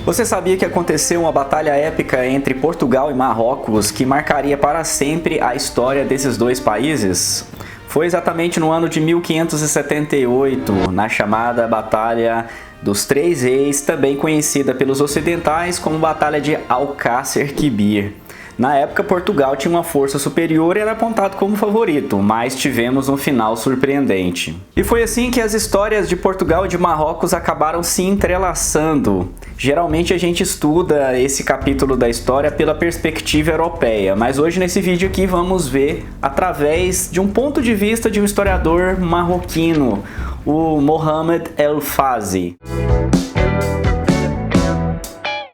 Você sabia que aconteceu uma batalha épica entre Portugal e Marrocos que marcaria para sempre a história desses dois países? Foi exatamente no ano de 1578, na chamada Batalha dos Três Reis, também conhecida pelos ocidentais como Batalha de Alcácer Quibir. Na época, Portugal tinha uma força superior e era apontado como favorito, mas tivemos um final surpreendente. E foi assim que as histórias de Portugal e de Marrocos acabaram se entrelaçando. Geralmente a gente estuda esse capítulo da história pela perspectiva europeia, mas hoje nesse vídeo aqui vamos ver através de um ponto de vista de um historiador marroquino, o Mohamed El Fazzi.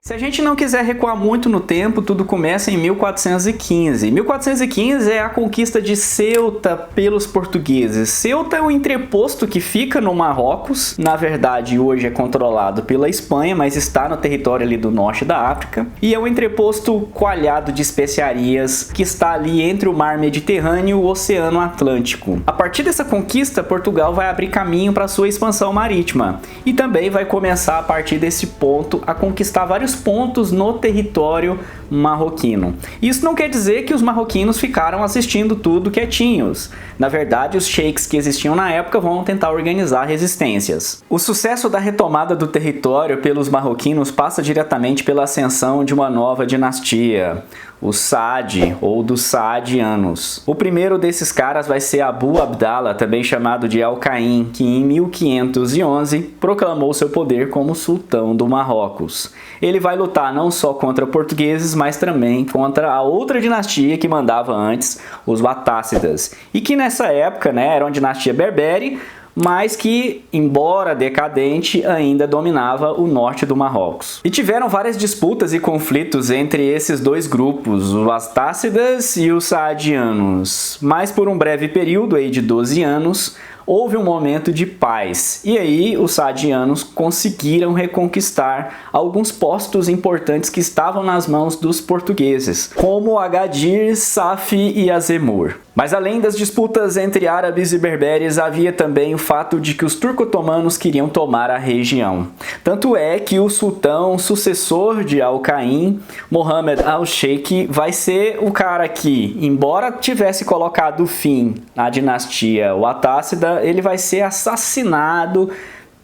Se a gente não quiser recuar muito no tempo, tudo começa em 1415. 1415 é a conquista de Ceuta pelos portugueses. Ceuta é um entreposto que fica no Marrocos. Na verdade, hoje é controlado pela Espanha, mas está no território ali do norte da África. E é um entreposto coalhado de especiarias que está ali entre o mar Mediterrâneo e o Oceano Atlântico. A partir dessa conquista, Portugal vai abrir caminho para sua expansão marítima. E também vai começar, a partir desse ponto, a conquistar vários pontos no território marroquino. Isso não quer dizer que os marroquinos ficaram assistindo tudo quietinhos. Na verdade, os sheiks que existiam na época vão tentar organizar resistências. O sucesso da retomada do território pelos marroquinos passa diretamente pela ascensão de uma nova dinastia, o Saad, ou dos Saadianos. O primeiro desses caras vai ser Abu Abdallah, também chamado de Al-Qaim, que em 1511 proclamou seu poder como sultão do Marrocos. Ele vai lutar não só contra portugueses, mas também contra a outra dinastia que mandava antes, os Batássidas, e que nessa época, era uma dinastia berbere, mas que, embora decadente, ainda dominava o norte do Marrocos. E tiveram várias disputas e conflitos entre esses dois grupos, os Batássidas e os Saadianos, mas por um breve período aí de 12 anos, houve um momento de paz, e aí os saadianos conseguiram reconquistar alguns postos importantes que estavam nas mãos dos portugueses, como Agadir, Safi e Azemur. Mas além das disputas entre árabes e berberes, havia também o fato de que os turco-otomanos queriam tomar a região. Tanto é que o sultão sucessor de Al-Qaim, Mohammed al-Sheikh, vai ser o cara que, embora tivesse colocado fim na dinastia Watássida, ele vai ser assassinado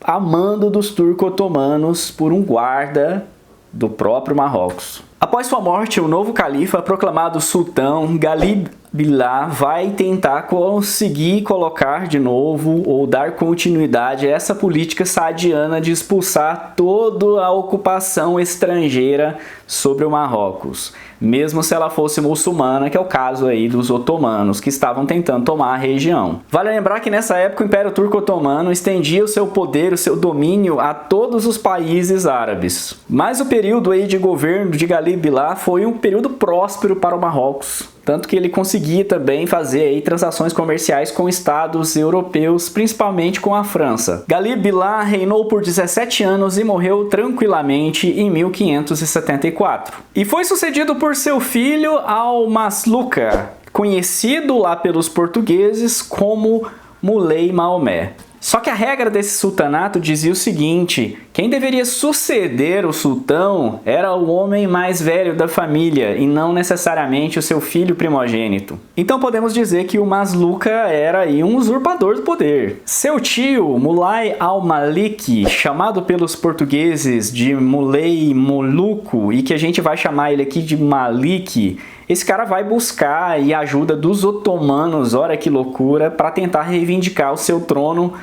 a mando dos turco-otomanos por um guarda do próprio Marrocos. Após sua morte, o novo califa, proclamado sultão Ghalib Billah, vai tentar conseguir colocar de novo ou dar continuidade a essa política saadiana de expulsar toda a ocupação estrangeira sobre o Marrocos, mesmo se ela fosse muçulmana, que é o caso aí dos otomanos, que estavam tentando tomar a região. Vale lembrar que nessa época o Império Turco-Otomano estendia o seu poder, o seu domínio a todos os países árabes. Mas o período aí de governo de Ghalib Billah foi um período próspero para o Marrocos, tanto que ele conseguia também fazer aí transações comerciais com estados europeus, principalmente com a França. Ghalib Billah reinou por 17 anos e morreu tranquilamente em 1574. E foi sucedido por seu filho Al-Masluka, conhecido lá pelos portugueses como Muley Maomé. Só que a regra desse sultanato dizia o seguinte: quem deveria suceder o sultão era o homem mais velho da família e não necessariamente o seu filho primogênito. Então podemos dizer que o Masluka era aí um usurpador do poder. Seu tio, Mulay al-Malik, chamado pelos portugueses de Muley Moluco e que a gente vai chamar ele aqui de Malik, esse cara vai buscar a ajuda dos otomanos, olha que loucura, para tentar reivindicar o seu trono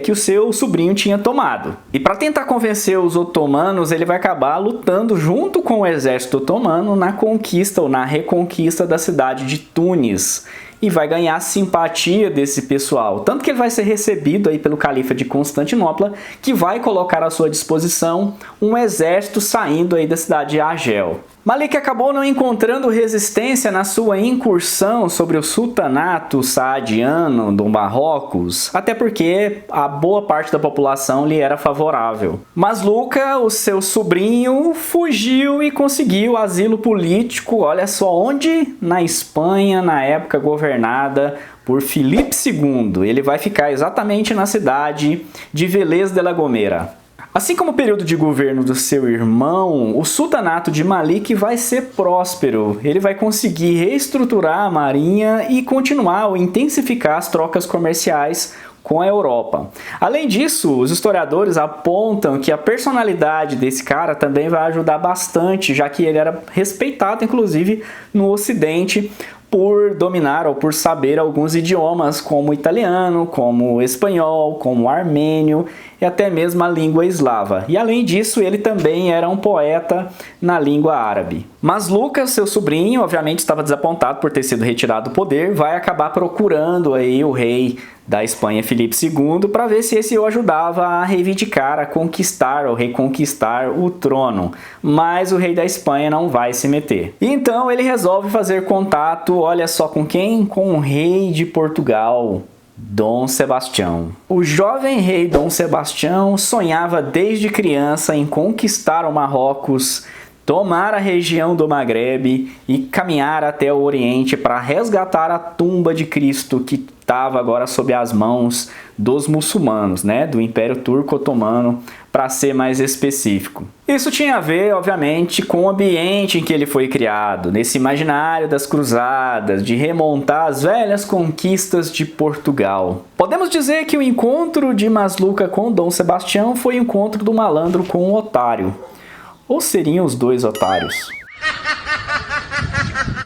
que o seu sobrinho tinha tomado. E para tentar convencer os otomanos, ele vai acabar lutando junto com o exército otomano na conquista ou na reconquista da cidade de Tunis. E vai ganhar a simpatia desse pessoal. Tanto que ele vai ser recebido aí pelo califa de Constantinopla, que vai colocar à sua disposição um exército saindo aí da cidade de Argel. Malik acabou não encontrando resistência na sua incursão sobre o sultanato saadiano do Marrocos, até porque a boa parte da população lhe era favorável. Masluka, o seu sobrinho, fugiu e conseguiu asilo político, olha só onde? Na Espanha, na época governada por Filipe II. Ele vai ficar exatamente na cidade de Vélez de la Gomera. Assim como o período de governo do seu irmão, o sultanato de Malik vai ser próspero. Ele vai conseguir reestruturar a marinha e continuar ou intensificar as trocas comerciais com a Europa. Além disso, os historiadores apontam que a personalidade desse cara também vai ajudar bastante, já que ele era respeitado, inclusive, no Ocidente, por dominar ou por saber alguns idiomas, como italiano, como espanhol, como armênio e até mesmo a língua eslava. E além disso, ele também era um poeta na língua árabe. Mas Lucas, seu sobrinho, obviamente estava desapontado por ter sido retirado do poder, vai acabar procurando aí o rei da Espanha, Filipe II, para ver se esse o ajudava a reivindicar, a conquistar ou reconquistar o trono. Mas o rei da Espanha não vai se meter. Então ele resolve fazer contato, olha só com quem? Com o rei de Portugal, Dom Sebastião. O jovem rei Dom Sebastião sonhava desde criança em conquistar o Marrocos, tomar a região do Maghreb e caminhar até o Oriente para resgatar a tumba de Cristo que estava agora sob as mãos dos muçulmanos, né, do Império Turco Otomano, para ser mais específico. Isso tinha a ver, obviamente, com o ambiente em que ele foi criado, nesse imaginário das cruzadas, de remontar as velhas conquistas de Portugal. Podemos dizer que o encontro de Masluca com Dom Sebastião foi o encontro do malandro com o otário. Ou seriam os dois otários?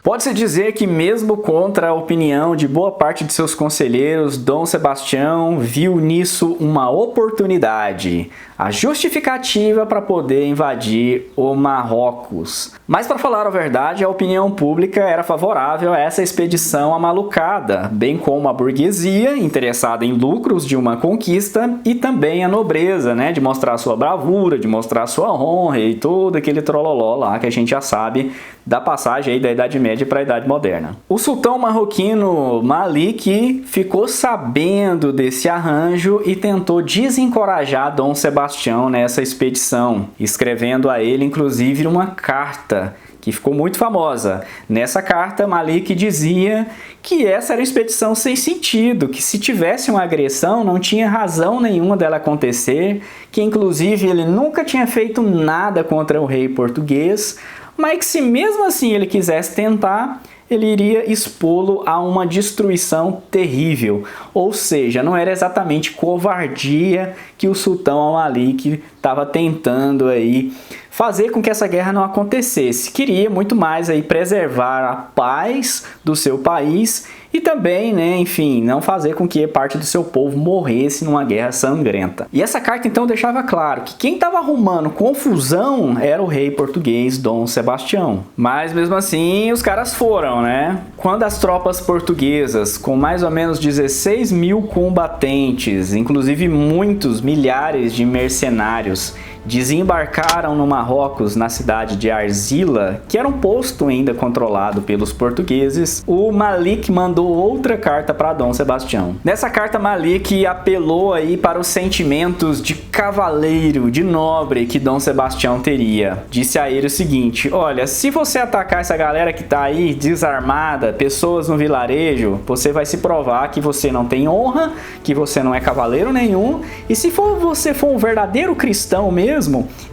Pode-se dizer que mesmo contra a opinião de boa parte de seus conselheiros, Dom Sebastião viu nisso uma oportunidade, a justificativa para poder invadir o Marrocos. Mas para falar a verdade, a opinião pública era favorável a essa expedição amalucada, bem como a burguesia, interessada em lucros de uma conquista, e também a nobreza, né, de mostrar sua bravura, de mostrar sua honra e todo aquele trololó lá que a gente já sabe da passagem aí da Idade Média para a Idade Moderna. O sultão marroquino Malik ficou sabendo desse arranjo e tentou desencorajar Dom Sebastião nessa expedição, escrevendo a ele inclusive uma carta que ficou muito famosa. Nessa carta, Malik dizia que essa era uma expedição sem sentido, que se tivesse uma agressão não tinha razão nenhuma dela acontecer, que inclusive ele nunca tinha feito nada contra o rei português, mas que se mesmo assim ele quisesse tentar, ele iria expô-lo a uma destruição terrível. Ou seja, não era exatamente covardia que o sultão Al-Malik estava tentando aí fazer com que essa guerra não acontecesse. Queria muito mais aí preservar a paz do seu país e também, né, enfim, não fazer com que parte do seu povo morresse numa guerra sangrenta. E essa carta então deixava claro que quem estava arrumando confusão era o rei português Dom Sebastião. Mas mesmo assim os caras foram, né? Quando as tropas portuguesas, com mais ou menos 16 mil combatentes, inclusive muitos milhares de mercenários, desembarcaram no Marrocos, na cidade de Arzila, que era um posto ainda controlado pelos portugueses, o Malik mandou outra carta para Dom Sebastião. Nessa carta, Malik apelou aí para os sentimentos de cavaleiro, de nobre que Dom Sebastião teria. Disse a ele o seguinte: olha, se você atacar essa galera que tá aí desarmada, pessoas no vilarejo, você vai se provar que você não tem honra, que você não é cavaleiro nenhum, e se você for um verdadeiro cristão mesmo,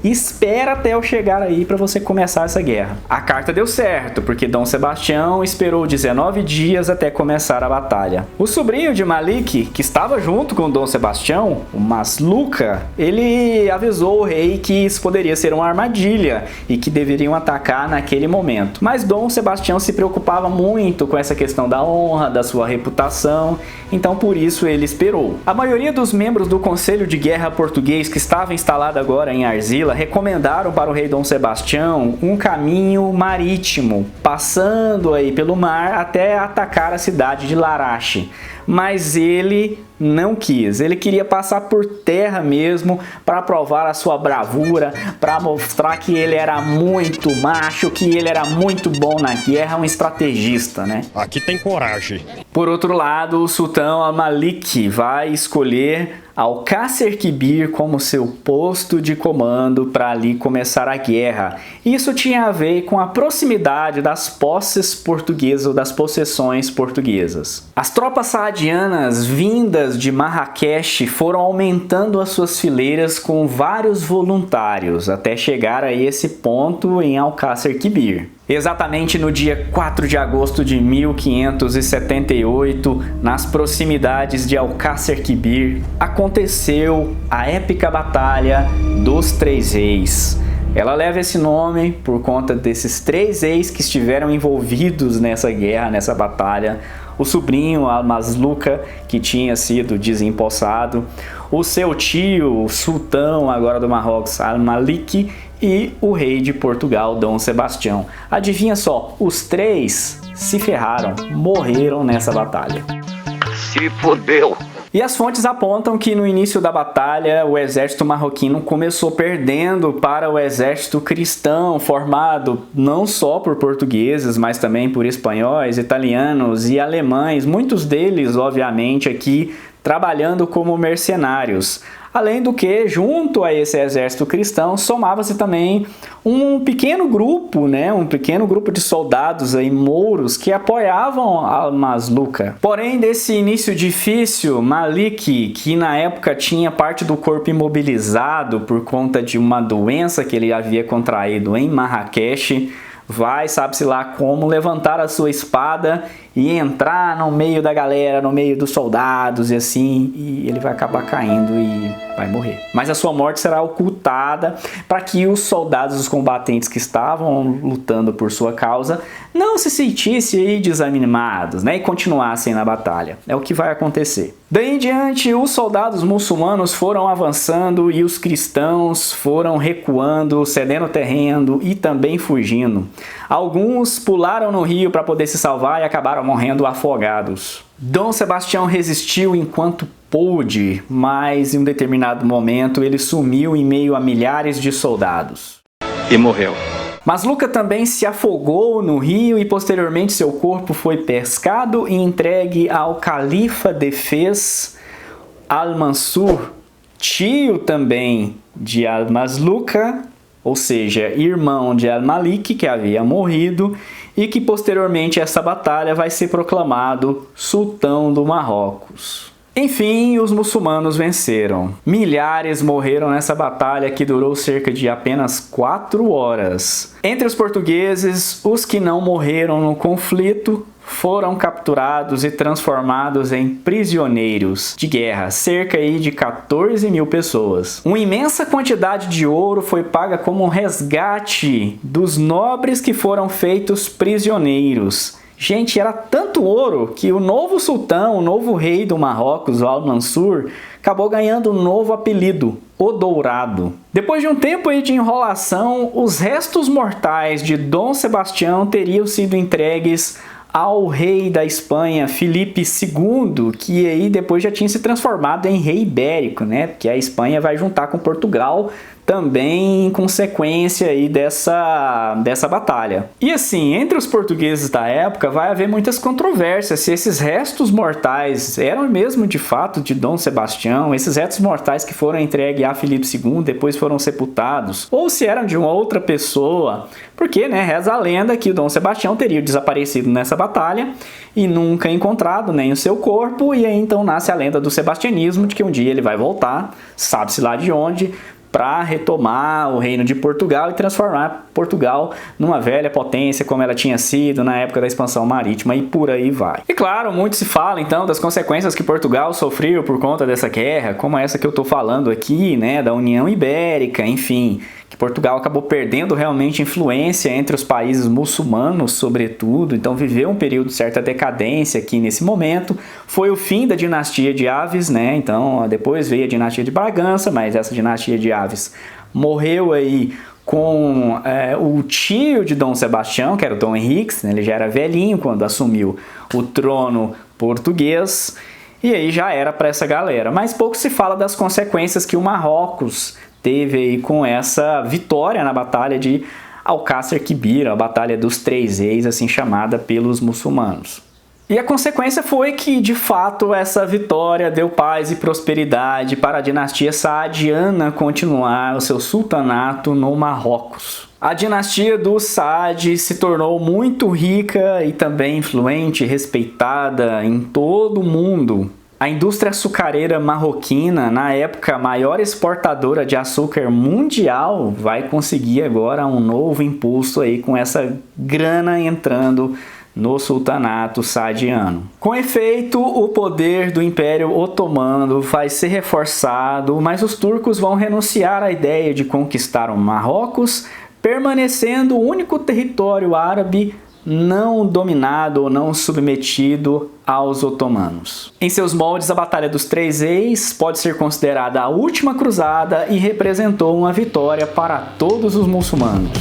espera até eu chegar aí para você começar essa guerra. A carta deu certo, porque Dom Sebastião esperou 19 dias até começar a batalha. O sobrinho de Malik, que estava junto com Dom Sebastião, o Masluca, ele avisou o rei que isso poderia ser uma armadilha e que deveriam atacar naquele momento. Mas Dom Sebastião se preocupava muito com essa questão da honra, da sua reputação, então por isso ele esperou. A maioria dos membros do Conselho de Guerra português que estava instalado agora em Arzila recomendaram para o rei Dom Sebastião um caminho marítimo, passando aí pelo mar até atacar a cidade de Larache. Mas ele não quis, ele queria passar por terra mesmo para provar a sua bravura, para mostrar que ele era muito macho, que ele era muito bom na guerra, um estrategista, né? Aqui tem coragem. Por outro lado, o sultão Al-Malik vai escolher Alcácer Quibir como seu posto de comando para ali começar a guerra. Isso tinha a ver com a proximidade das posses portuguesas ou das possessões portuguesas. As tropas saaditas saadianas vindas de Marrakech foram aumentando as suas fileiras com vários voluntários, até chegar a esse ponto em Alcácer Quibir. Exatamente no dia 4 de agosto de 1578, nas proximidades de Alcácer Quibir, aconteceu a épica Batalha dos Três Reis. Ela leva esse nome por conta desses 3 reis que estiveram envolvidos nessa guerra, nessa batalha. O sobrinho Al-Masluca, que tinha sido desempossado, o seu tio, o sultão agora do Marrocos, Al-Malik, e o rei de Portugal, Dom Sebastião. Adivinha só, os 3 se ferraram, morreram nessa batalha. Se fodeu! E as fontes apontam que no início da batalha o exército marroquino começou perdendo para o exército cristão, formado não só por portugueses, mas também por espanhóis, italianos e alemães, muitos deles, obviamente, aqui trabalhando como mercenários. Além do que, junto a esse exército cristão, somava-se também um pequeno grupo, um pequeno grupo de soldados aí, mouros, que apoiavam Al-Masluca. Porém, desse início difícil, Malik, que na época tinha parte do corpo imobilizado por conta de uma doença que ele havia contraído em Marrakech, vai, sabe-se lá como, levantar a sua espada e entrar no meio da galera, no meio dos soldados e assim, e ele vai acabar caindo e vai morrer. Mas a sua morte será ocultada para que os soldados, os combatentes que estavam lutando por sua causa, não se sentissem aí desanimados, e continuassem na batalha. É o que vai acontecer. Daí em diante, os soldados muçulmanos foram avançando e os cristãos foram recuando, cedendo terreno e também fugindo. Alguns pularam no rio para poder se salvar e acabaram morrendo afogados. Dom Sebastião resistiu enquanto pôde, mas em um determinado momento ele sumiu em meio a milhares de soldados. E morreu. Masluca também se afogou no rio e posteriormente seu corpo foi pescado e entregue ao califa de Fez, Al-Mansur, tio também de Al-Masluca, ou seja, irmão de Al-Malik, que havia morrido, e que posteriormente a essa batalha vai ser proclamado sultão do Marrocos. Enfim, os muçulmanos venceram. Milhares morreram nessa batalha que durou cerca de apenas 4 horas. Entre os portugueses, os que não morreram no conflito foram capturados e transformados em prisioneiros de guerra, cerca de 14 mil pessoas. Uma imensa quantidade de ouro foi paga como resgate dos nobres que foram feitos prisioneiros. Gente, era tanto ouro que o novo sultão, o novo rei do Marrocos, Al-Mansur, acabou ganhando um novo apelido, o Dourado. Depois de um tempo de enrolação, os restos mortais de Dom Sebastião teriam sido entregues ao rei da Espanha, Filipe II, que aí depois já tinha se transformado em rei ibérico, porque a Espanha vai juntar com Portugal também em consequência aí dessa batalha. E assim, entre os portugueses da época vai haver muitas controvérsias se esses restos mortais eram mesmo de fato de Dom Sebastião, esses restos mortais que foram entregues a Filipe II, depois foram sepultados, ou se eram de uma outra pessoa, porque reza a lenda que o Dom Sebastião teria desaparecido nessa batalha e nunca encontrado nem o seu corpo, e aí então nasce a lenda do sebastianismo, de que um dia ele vai voltar, sabe-se lá de onde, para retomar o reino de Portugal e transformar Portugal numa velha potência como ela tinha sido na época da expansão marítima, e por aí vai. E claro, muito se fala então das consequências que Portugal sofreu por conta dessa guerra, como essa que eu estou falando aqui, da União Ibérica, enfim, que Portugal acabou perdendo realmente influência entre os países muçulmanos, sobretudo, então viveu um período de certa decadência aqui nesse momento. Foi o fim da dinastia de Aves, então depois veio a dinastia de Bragança, mas essa dinastia de Aves morreu aí com o tio de Dom Sebastião, que era o Dom Henrique, ele já era velhinho quando assumiu o trono português, e aí já era para essa galera. Mas pouco se fala das consequências que o Marrocos teve aí com essa vitória na batalha de Alcácer Quibir, a batalha dos Três Reis, assim chamada pelos muçulmanos. E a consequência foi que, de fato, essa vitória deu paz e prosperidade para a dinastia saadiana continuar o seu sultanato no Marrocos. A dinastia dos Saad se tornou muito rica e também influente e respeitada em todo o mundo. A indústria açucareira marroquina, na época a maior exportadora de açúcar mundial, vai conseguir agora um novo impulso aí com essa grana entrando no sultanato saadiano. Com efeito, o poder do Império Otomano vai ser reforçado, mas os turcos vão renunciar à ideia de conquistar o Marrocos, permanecendo o único território árabe não dominado ou não submetido aos otomanos. Em seus moldes, a Batalha dos Três Reis pode ser considerada a última cruzada e representou uma vitória para todos os muçulmanos.